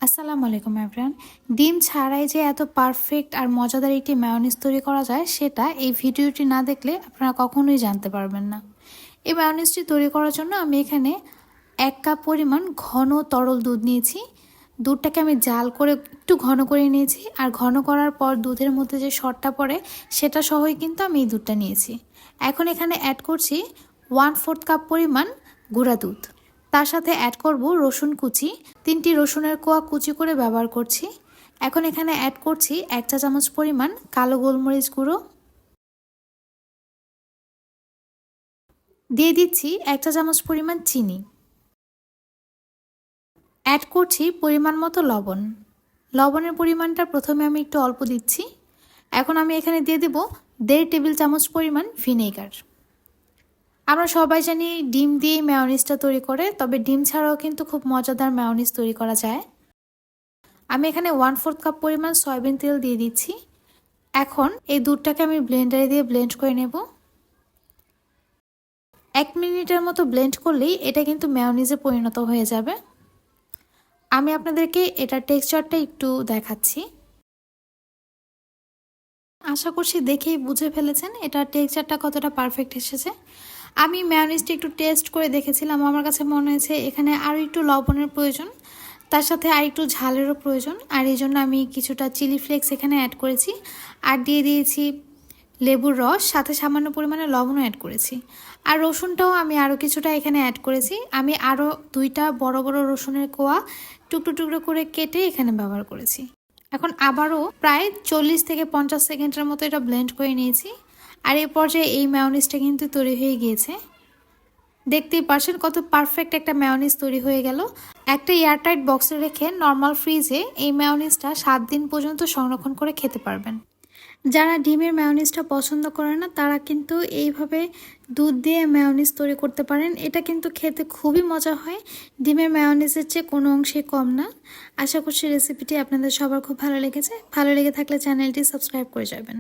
আসসালামু আলাইকুম এভরিওয়ান। ডিম ছাড়াই যে এত পারফেক্ট আর মজাদার একটি মায়োনিজ তৈরি করা যায় সেটা এই ভিডিওটি না দেখলে আপনারা কখনোই জানতে পারবেন না। এই মায়োনিজটি তৈরি করার জন্য আমি এখানে 1 কাপ পরিমাণ ঘন তরল দুধ নিয়েছি। দুধটাকে আমি জাল করে একটু ঘন করে নিয়েছি, আর ঘন করার পর দুধের মধ্যে যে সরটা পড়ে সেটা সহই কিন্তু আমি এই দুধটা নিয়েছি। এখন এখানে অ্যাড করছি 1/4 কাপ পরিমাণ গুঁড়া দুধ। তার সাথে অ্যাড করব রসুন কুচি, 3টি রসুনের কোয়া কুচি করে ব্যবহার করছি। এখন এখানে অ্যাড করছি 1 চা চামচ পরিমাণ কালো গোলমরিচ গুঁড়ো, দিয়ে দিচ্ছি 1 চা চামচ পরিমাণ চিনি, অ্যাড করছি পরিমাণ মতো লবণ। লবণের পরিমাণটা প্রথমে আমি একটু অল্প দিচ্ছি। এখন আমি এখানে দিয়ে দেব 1.5 টেবিল চামচ পরিমাণ ভিনেগার। আমরা সবাই জানি ডিম দিয়ে মেয়োনিজটা তৈরি করে, তবে ডিম ছাড়াও কিন্তু খুব মজাদার মেয়োনিজ তৈরি করা যায়। আমি এখানে 1/4 কাপ পরিমাণ সয়াবিন তেল দিয়ে দিচ্ছি। এখন এই দুধটাকে আমি ব্লেন্ডারে দিয়ে ব্লেন্ড করে নেব। 1 মিনিটের মতো ব্লেন্ড করলেই এটা কিন্তু মেয়োনিজে পরিণত হয়ে যাবে। আমি আপনাদেরকে এটার টেক্সচারটা একটু দেখাচ্ছি। আশা করছি দেখেই বুঝে ফেলেছেন এটার টেক্সচারটা কতটা পারফেক্ট এসেছে। আমি মেয়োনিজটা একটু টেস্ট করে দেখেছিলাম, আমার কাছে মনে হয়েছে এখানে আরও একটু লবণের প্রয়োজন, তার সাথে আর একটু ঝালেরও প্রয়োজন, আর এই জন্য আমি কিছুটা চিলি ফ্লেক্স এখানে অ্যাড করেছি, আর দিয়ে দিয়েছি লেবুর রস, সাথে সামান্য পরিমাণে লবণও অ্যাড করেছি। আর রসুনটাও আমি আরও কিছুটা এখানে অ্যাড করেছি। আমি আরও 2টা বড় বড় রসুনের কোয়া টুকরো টুকরো করে কেটে এখানে ব্যবহার করেছি। এখন আবারও প্রায় 40 থেকে 50 সেকেন্ডের মতো এটা ব্লেন্ড করে নিয়েছি। আর এই পর্যায়ে এই মেয়োনিজটা কিন্তু তৈরি হয়ে গিয়েছে। দেখতেই পারছেন কত পারফেক্ট একটা মেয়োনিজ তৈরি হয়ে গেল। একটা এয়ারটাইট বক্সে রেখে নর্মাল ফ্রিজে এই মেয়োনিজটা 7 দিন পর্যন্ত সংরক্ষণ করে খেতে পারবেন। যারা ডিমের মেয়োনিজটা পছন্দ করে না তারা কিন্তু এইভাবে দুধ দিয়ে মেয়োনিজ তৈরি করতে পারেন। এটা কিন্তু খেতে খুবই মজা হয়, ডিমের মেয়োনিজের চেয়ে কোনো অংশে কম না। আশা করছি রেসিপিটি আপনাদের সবার খুব ভালো লেগেছে। ভালো লেগে থাকলে চ্যানেলটি সাবস্ক্রাইব করে যাবেন।